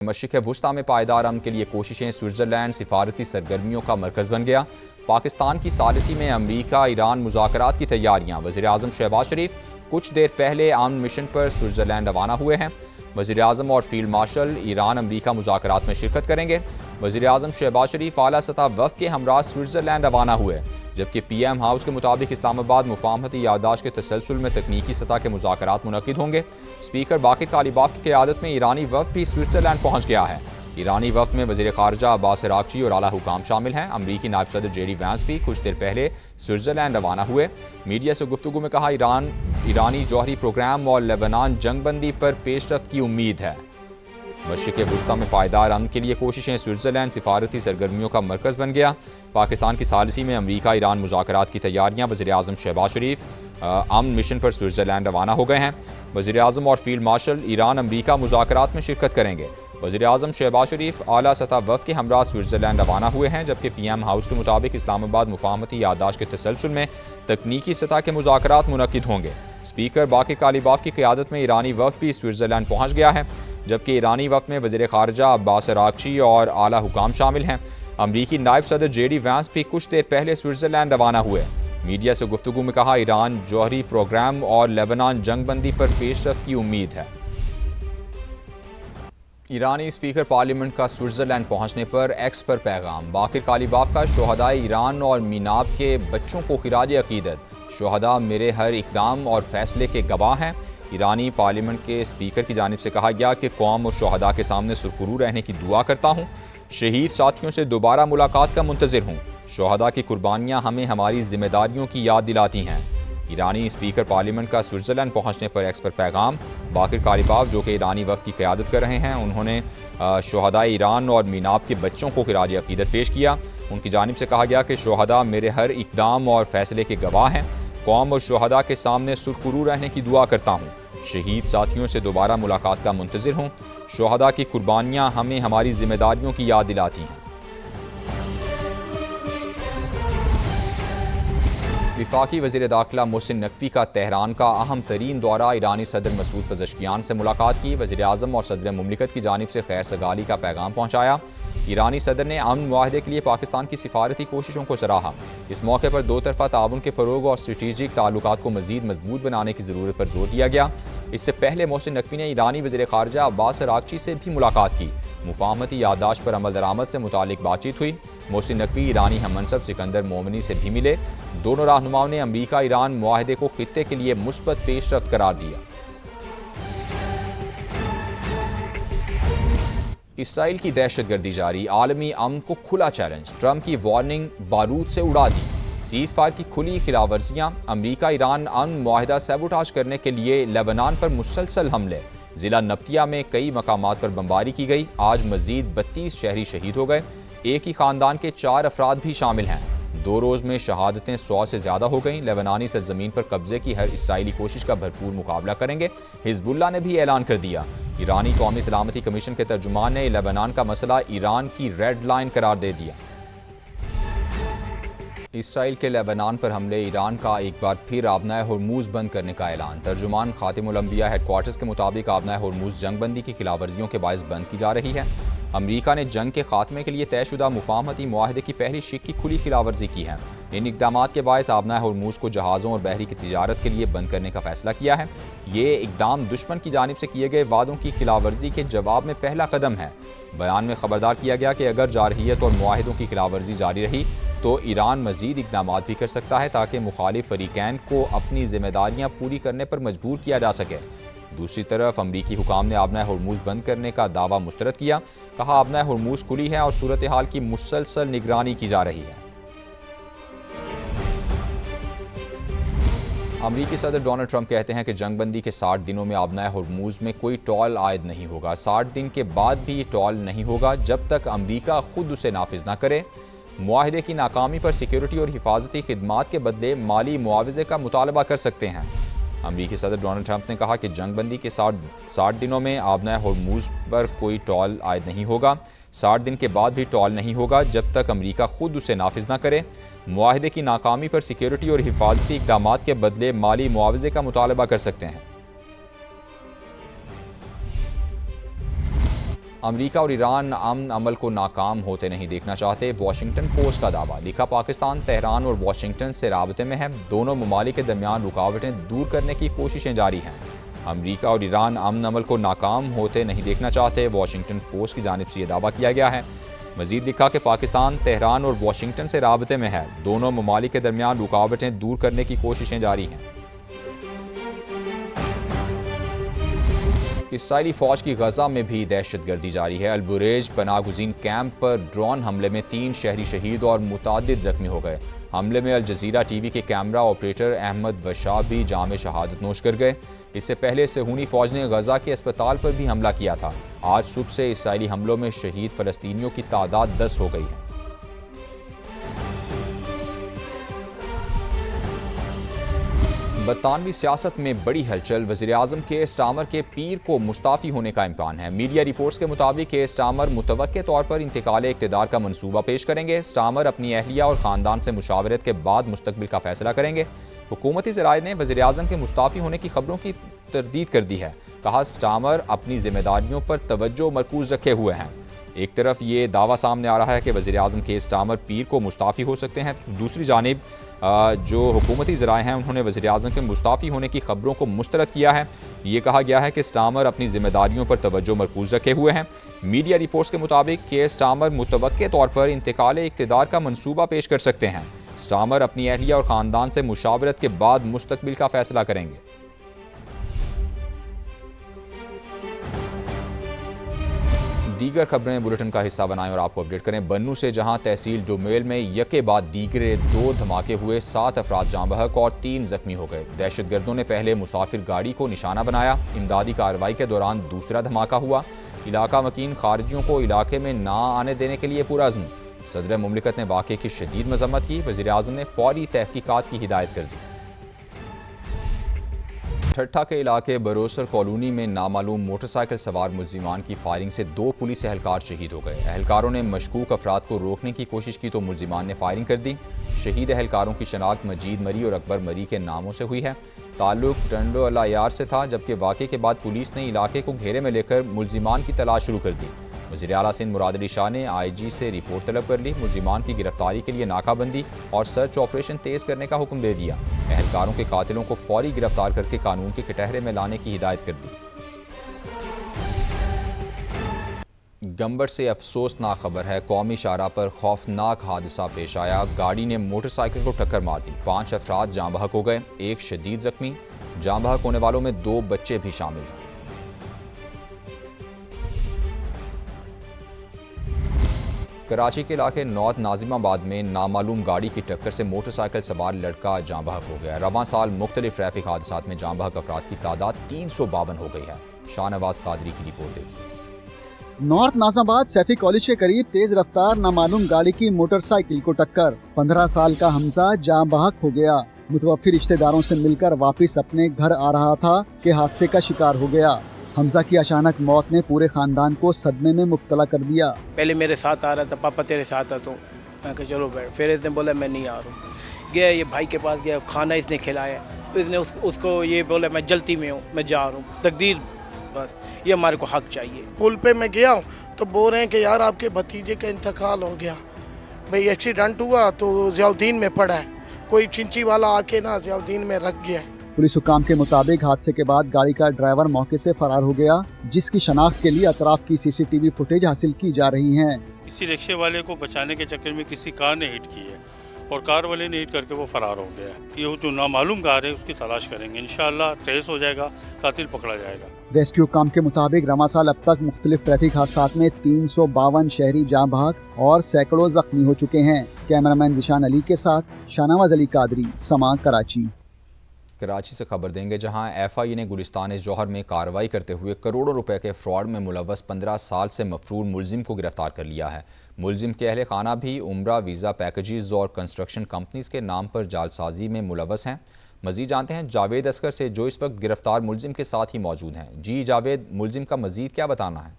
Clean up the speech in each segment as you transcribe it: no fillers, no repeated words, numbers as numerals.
मशरिक़ वुस्ता में पायदार अमन के लिए कोशिशें, स्विट्ज़रलैंड सिफारती सरगर्मियों का मरकज़ बन गया। पाकिस्तान की सालिसी में अमरीका ईरान मुज़ाकरात की तैयारियाँ। वज़ीर आज़म शहबाज शरीफ कुछ देर पहले अमन मिशन पर स्विट्ज़रलैंड रवाना हुए हैं। वज़ीर आज़म और फील्ड मार्शल ईरान अमरीका मुज़ाकरात में शिरकत करेंगे। वज़ीर आज़म शहबाज शरीफ आला सतह वफ़द के हमरा स्विट्ज़रलैंड रवाना हुए, जबकि PM हाउस के मुताबिक इस्लामाबाद मुफाहमती याददाश्त के तसलसल में तकनीकी सतह के मुज़ाकरात मुनक़िद होंगे। स्पीकर बाकिर कालिबाफ की क़यादत में ईरानी वफ़द भी स्विट्ज़रलैंड पहुँच गया है। ईरानी वफ़द में वज़ीर ख़ारजा अब्बास अराग़ची और आला हुकाम शामिल हैं। अमरीकी नायब सदर JD वैंस भी कुछ देर पहले स्विट्ज़रलैंड रवाना हुए। मीडिया से गुफ्तगू में कहा, ईरानी जौहरी प्रोग्राम और लेबनान जंगबंदी पर पेशरफ्त की उम्मीद है। मशरिक़ वुस्ता में पायदार अमन के लिए कोशिशें, स्विट्ज़रलैंड सिफारती सरगर्मियों का मरकज़ बन गया। पाकिस्तान की सालिसी में अमरीका ईरान मुज़ाकरात की तैयारियाँ। वज़ीर आज़म शहबाज शरीफ अमन मिशन पर स्विट्ज़रलैंड रवाना हो गए हैं। वज़ीर आज़म और फील्ड मार्शल ईरान अमरीका मुज़ाकरात में शिरकत करेंगे। वज़ीर आज़म शहबाज शरीफ आला सतह वफ़द के हमरा स्विट्ज़रलैंड रवाना हुए हैं, जबकि PM हाउस के मुताबिक इस्लामाबाद मुफाहमती याददाश्त के तसलसल में तकनीकी सतह के मुज़ाकरात मुनक़िद होंगे। स्पीकर बाकिर कालिबाफ की क़यादत में ईरानी वफ़द भी स्विट्ज़रलैंड पहुँच गया है, जबकि ईरानी वफ़द में वज़ीर ख़ारजा अब्बास अराग़ची और आला हुकाम शामिल हैं। अमरीकी नायब सदर JD वैंस भी कुछ देर पहले स्विट्ज़रलैंड रवाना हुए। मीडिया से गुफ्तगू में कहा, ईरान जौहरी प्रोग्राम और लेबनान जंगबंदी पर पेशरफ्त की उम्मीद है। ईरानी स्पीकर पार्लियामेंट का स्विट्ज़रलैंड पहुंचने पर एक्स पर पैगाम। बाकिर कालिबाफ का शोहदाए ईरान और मीनाब के बच्चों को खिराज अकीदत। शोहदा मेरे हर इक़दाम और फैसले के गवाह हैं। ईरानी पार्लियामेंट के स्पीकर की जानिब से कहा गया कि कौम और शोहदा के सामने सुरखरू रहने की दुआ करता हूँ। शहीद साथियों से दोबारा मुलाकात का मुंतज़िर हूँ। शोहदा की कुर्बानियाँ हमें हमारी जिम्मेदारियों की याद दिलाती हैं। ईरानी स्पीकर पार्लियामेंट का स्विट्ज़रलैंड पहुंचने पर एक्स पर पैगाम। बाकिर कालिबाफ, जो कि ईरानी वफ़द की क़यादत कर रहे हैं, उन्होंने शोहदाए ईरान और मीनाब के बच्चों को खिराज अकीदत पेश किया। उनकी जानिब से कहा गया कि शोहदा मेरे हर इक़दाम और फैसले के गवाह हैं। कौम और शोहदा के सामने सुरखरू रहने की दुआ करता हूँ। शहीद साथियों से दोबारा मुलाकात का मुंतज़िर हूँ। शोहदा की कुर्बानियाँ हमें हमारी जिम्मेदारियों की याद दिलाती हैं। वफाकी वज़ीर दाखिला मोहसिन नकवी का तेहरान का अहम तरीन दौरा। ईरानी सदर मसूद पज़ेश्कियान से मुलाकात की। वज़ीर आज़म और सदर मुमलिकत की जानिब से खैर सगाली का पैगाम पहुँचाया। ईरानी सदर ने अमन मुआहदे के लिए पाकिस्तान की सिफारती कोशिशों को सराहा। इस मौके पर दो तरफ़ा ताउन के फ़रोग़ और स्ट्रेटेजिक ताल्लुकात को मज़ीद मजबूत बनाने की ज़रूरत पर जोर दिया गया। इससे पहले मोहसिन नकवी ने ईरानी वज़ीर ख़ारजा अब्बास अराग़ची से भी मुलाकात की। मुफाहमती याददाश्त पर अमल दरामद से मुतालिक बातचीत हुई। मोहसिन नकवी ईरानी हममनसब सिकंदर मोमिनी से भी मिले। दोनों रहनुमाओं ने अमरीका ईरान मुआहदे को खित्ते के लिए मुस्बत पेशरफ्त करार दिया। इसराइल की दहशतगर्दी जारी, आलमी अमन को खुला चैलेंज। ट्रंप की वार्निंग बारूद से उड़ा दी। सीज़ फायर की खुली खिलाफवर्जियाँ। अमरीका ईरान अमन मुआहदा सबूटाज करने के लिए लेबनान पर मुसलसल हमले। ज़िला नब्तिया में कई मकामात पर बमबारी की गई। आज मजीद 32 शहरी शहीद हो गए। एक ही ख़ानदान के 4 अफराद भी शामिल हैं। 2 रोज़ में शहादतें 100 से ज़्यादा हो गईं। लेबनानी सरज़मीन पर कब्जे की हर इसराइली कोशिश का भरपूर मुकाबला करेंगे। हिज़्बुल्लाह ने भी ऐलान कर दिया। ईरानी कौमी सलामती कमीशन के तर्जुमान ने लेबनान का मसला ईरान की रेड लाइन करार दे दिया। इसराइल के लेबनान पर हमले, ईरान का एक बार फिर आबनाए होर्मुज़ बंद करने का ऐलान। तर्जुमान खातिमुल अंबिया हेडक्वार्टर्स के मुताबिक आबनाए होर्मुज़ जंगबंदी की खिलाफवर्जियों के बायस बंद की जा रही है। अमरीका ने जंग के खात्मे के लिए तयशुदा मुफाहमती मुआहदे की पहली शिक की खुली खिलाफवर्जी की है। इन इक़दामात के बायस आबनाए होर्मुज़ को जहाज़ों और बहरी की तिजारत के लिए बंद करने का फैसला किया है। ये इक़दाम दुश्मन की जानिब से किए गए वादों की खिलाफवर्जी के जवाब में पहला कदम है। बयान में खबरदार किया गया कि अगर जारहियत और मुआहिदों की खिलाफवर्जी जारी रही तो ईरान मजीद इक़दामात भी कर सकता है ताकि मुखालिफ फरीकैन को अपनी जिम्मेदारियाँ पूरी करने पर मजबूर किया जा सके। दूसरी तरफ अमरीकी हुकाम ने आबनाए होर्मुज़ बंद करने का दावा मुस्तरद किया। कहा, आबनाए होर्मुज़ खुली है और सूरत हाल की मुसलसल निगरानी की जा रही है। अमरीकी सदर डोनाल्ड ट्रंप कहते हैं कि जंगबंदी के 60 दिनों में आबनाए होर्मुज़ में कोई टॉल आयद नहीं होगा। 60 दिन के बाद भी टॉल नहीं होगा जब तक अमरीका खुद उसे नाफिज ना करे। मुआहदे की नाकामी पर सिक्योरिटी और हिफाजती खिदमात के बदले माली मुआवजे का मुतालबा कर सकते हैं। अमरीकी सदर डोनाल्ड ट्रंप ने कहा कि जंगबंदी के 60 दिनों में आबनाए होर्मुज़ पर कोई टॉल आयद नहीं होगा। 60 दिन के बाद भी टॉल नहीं होगा जब तक अमरीका खुद उसे नाफिज ना करे। मुआहदे की नाकामी पर सिक्योरिटी और हिफाजती इक़दामात के बदले माली मुआवजे का मुतालबा कर सकते हैं। अमेरिका और ईरान अमन अमल को नाकाम होते नहीं देखना चाहते, वाशिंगटन पोस्ट का दावा। लिखा, पाकिस्तान तेहरान और वाशिंगटन से राबते में है, दोनों ममालिक के दरमियान रुकावटें दूर करने की कोशिशें जारी हैं। अमेरिका और ईरान अमन अमल को नाकाम होते नहीं देखना चाहते, वाशिंगटन पोस्ट की जानिब से यह दावा किया गया है। मजीद लिखा कि पाकिस्तान तेहरान और वाशिंगटन से राबते में है, दोनों ममालिक के दरमियान रुकावटें दूर करने की कोशिशें जारी हैं। इसराइली फौज की गजा में भी दहशतगर्दी जारी है। अल-बुरेज पनाहगुज़ीन कैंप पर ड्रोन हमले में 3 शहरी शहीद और मुतादिद जख्मी हो गए। हमले में अल जजीरा टीवी के कैमरा ऑपरेटर अहमद वशाब भी जाम शहादत नोश कर गए। इससे पहले सहूनी फौज ने गजा के अस्पताल पर भी हमला किया था। आज सुबह से इसराइली हमलों में शहीद फ़लस्तीनियों की तादाद 10 हो गई है। बरतानवी सियासत में बड़ी हलचल, वज़ीर-ए-आज़म के स्टामर के पीर को मुस्ताफ़ी होने का इम्कान है। मीडिया रिपोर्ट्स के मुताबिक के स्टामर मुतवक्के तौर पर इंतकाल इक़्तिदार का मंसूबा पेश करेंगे। स्टामर अपनी अहलिया और ख़ानदान से मुशावरत के बाद मुस्तकबिल का फैसला करेंगे। हुकूमती ज़राए ने वज़ीर-ए-आज़म के मुस्ताफ़ी होने की खबरों की तरदीद कर दी है। कहा, स्टामर अपनी जिम्मेदारियों पर तवज्जो मरकूज़ रखे हुए हैं। एक तरफ ये दावा सामने आ रहा है कि वज़ीर-ए-आज़म के स्टामर पीर को मुस्ताफ़ी हो सकते हैं, दूसरी जानिब जो हुकूमती ज़राए हैं उन्होंने वज़ीर-ए-आज़म के मुस्ताफ़ी होने की खबरों को मुस्तरद किया है। ये कहा गया है कि स्टामर अपनी जिम्मेदारियों पर तवज्जो मरकूज़ रखे हुए हैं। मीडिया रिपोर्ट्स के मुताबिक के स्टामर मुतवक्के तौर पर इंतकाल इक़्तिदार का मंसूबा पेश कर सकते हैं। स्टामर अपनी अहलिया और ख़ानदान से मुशावरत के बाद मुस्तकबिल का फैसला करेंगे। दीगर खबरें बुलेटिन का हिस्सा बनाएं और आपको अपडेट करें। बन्नू से जहां तहसील डोमेल में यके बाद दीगरे 2 धमाके हुए, 7 अफराद जाँ बहक और 3 जख्मी हो गए। दहशतगर्दों ने पहले मुसाफिर गाड़ी को निशाना बनाया। इमदादी कार्रवाई के दौरान दूसरा धमाका हुआ। इलाका मकीन खारजियों को इलाके में ना आने देने के लिए पुरअज़्म। सदर मुमलिकत ने वाक़े की शदीद मजम्मत की। वज़ीर-ए-आज़म ने फौरी तहकीकात की हिदायत कर दी। ठट्ठा के इलाके बरोसर कॉलोनी में नामालूम मोटरसाइकिल सवार मुल्जिमान की फायरिंग से 2 पुलिस एहलकार शहीद हो गए। एहलकारों ने मशकूक अफराद को रोकने की कोशिश की तो मुल्जिमान ने फायरिंग कर दी। शहीद एहलकारों की शनाख्त मजीद मरी और अकबर मरी के नामों से हुई है। ताल्लुक टंडो अलायार से था, जबकि वाक़े के बाद पुलिस ने इलाके को घेरे में लेकर मुल्जिमान की तलाश शुरू कर दी। वज़ीर आला सिंध मुराद अली शाह ने IG से रिपोर्ट तलब कर ली। मुल्जिमान की गिरफ्तारी के लिए नाकाबंदी और सर्च ऑपरेशन तेज़ करने का हुक्म दे दिया। एहलकारों के कातिलों को फौरी गिरफ्तार करके कानून के कटहरे में लाने की हिदायत कर दी। गंबर से अफसोसनाक खबर है। कौमी शाहराह पर खौफनाक हादसा पेश आया। गाड़ी ने मोटरसाइकिल को टक्कर मार दी। 5 अफराद जाँ बहक हो गए, 1 शदीद जख्मी। जाँ बहक होने वालों में 2 बच्चे भी शामिल हैं। कराची के इलाके नॉर्थ नाजिमाबाद में नामालूम गाड़ी की टक्कर से मोटरसाइकिल सवार लड़का जाँ बहक हो गया। रवां साल मुख्तलिफ ट्रैफिक हादसात में जाँ बहक अफराद की तादाद 352 हो गई है। शाहनवाज कादरी की रिपोर्ट देखिए। नॉर्थ नाजिमाबाद सैफी कॉलेज के करीब तेज रफ्तार नामालूम गाड़ी की मोटरसाइकिल को टक्कर। 15 साल का हमजा जाँ बहक हो गया। मुतवफ्फी रिश्तेदारों से मिलकर वापस अपने घर आ रहा था कि हादसे का शिकार हो गया। हमजा की अचानक मौत ने पूरे खानदान को सदमे में मुब्तला कर दिया। पहले मेरे साथ आ रहा था, पापा तेरे साथ आ, तो मैं कहा चलो बैठ। फिर इसने बोला मैं नहीं आ रहा हूँ। गया ये भाई के पास गया, खाना इसने खिलाया। इसने उसको ये बोला मैं जल्दी में हूँ, मैं जा रहा हूँ। तकदीर बस ये हमारे को हक चाहिए। पुल पे मैं गया हूँ तो बोल रहे हैं कि यार आपके भतीजे का इंतकाल हो गया। भाई एक्सीडेंट हुआ तो ज़ियाउद्दीन में पड़ा है, कोई चिंची वाला आके ना ज़ियाउद्दीन में रख गया। पुलिस हुकाम के मुताबिक हादसे के बाद गाड़ी का ड्राइवर मौके से फरार हो गया, जिसकी शनाख्त के लिए अतराफ की CCTV फुटेज हासिल की जा रही है। किसी रिक्शे वाले को बचाने के चक्कर में किसी कार ने हिट की है और कार वाले ने हिट करके वो फरार हो गया। ये जो नामालूम कार है उसकी तलाश करेंगे, इंशाअल्लाह ट्रेस हो जाएगा, कातिल पकड़ा जाएगा। रेस्क्यू काम के मुताबिक रवां साल अब तक मुख्तलिफ ट्रैफिक हादसात में 352 शहरी जाँ बहक और सैकड़ों जख्मी हो चुके हैं। कैमरामैन दिशान अली के साथ शाहनवाज अली कादरी, समा, कराची। कराची से खबर देंगे, जहां FI ने गुलिस्तान जौहर में कार्रवाई करते हुए करोड़ों रुपए के फ्रॉड में मुलव्वस 15 साल से मफरूर मुलजिम को गिरफ्तार कर लिया है। मुलजिम के अहले खाना भी उम्रा वीज़ा पैकेजेस और कंस्ट्रक्शन कंपनीज के नाम पर जालसाजी में मुलव्वस हैं। मजीद जानते हैं जावेद असगर से, जो इस वक्त गिरफ्तार मुलजिम के साथ ही मौजूद हैं। जी जावेद, मुलजिम का मजीद क्या बताना है?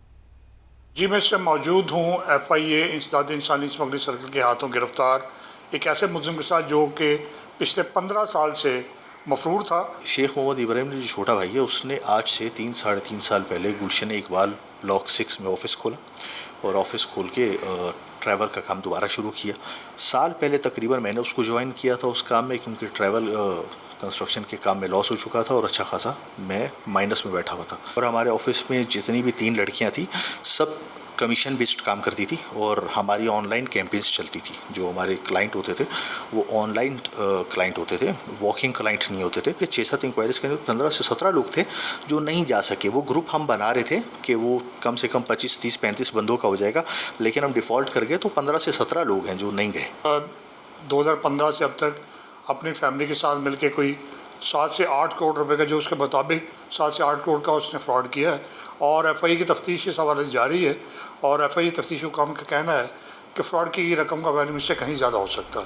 जी मैं इस मौजूद हूँ। FIA इंसदाद इंसानी स्मगलिंग सर्कल के हाथों गिरफ्तार एक ऐसे मुलजिम के साथ जो कि पिछले 15 साल से मफरूर था। शेख मोहम्मद इब्राहिम ने जो छोटा भाई है, उसने आज से 3 साढ़े 3 साल पहले गुलशन इकबाल ब्लॉक 6 में ऑफिस खोला और ऑफिस खोल के ट्रैवल का काम दोबारा शुरू किया। साल पहले तकरीबन मैंने उसको ज्वाइन किया था उस काम में, क्योंकि ट्रैवल कंस्ट्रक्शन के काम में लॉस हो चुका था और अच्छा खासा मैं माइनस में बैठा हुआ था। और हमारे ऑफिस में जितनी भी 3 लड़कियां थी सब कमीशन बेस्ड काम करती थी और हमारी ऑनलाइन कैंपेन्स चलती थी। जो हमारे क्लाइंट होते थे वो ऑनलाइन क्लाइंट होते थे, वॉकिंग क्लाइंट नहीं होते थे। 6-7 इंक्वायरीज के अंदर 15 से 17 लोग थे जो नहीं जा सके। वो ग्रुप हम बना रहे थे कि वो कम से कम 25, 30, 35 बंदों का हो जाएगा, लेकिन हम डिफ़ॉल्ट कर गए तो 15 से 17 लोग हैं जो नहीं गए। 2015 से अब तक अपनी फैमिली के साथ मिलके कोई 7 से 8 करोड़ रुपए का, जो उसके मुताबिक 7 से 8 करोड़ का उसने फ्रॉड किया है और एफआईए की तफ्तीश इस हवाले से जारी है। और एफआईए तफ्तीश हुकाम का कहना है कि फ्रॉड की रकम का वैल्यू इससे कहीं ज़्यादा हो सकता है।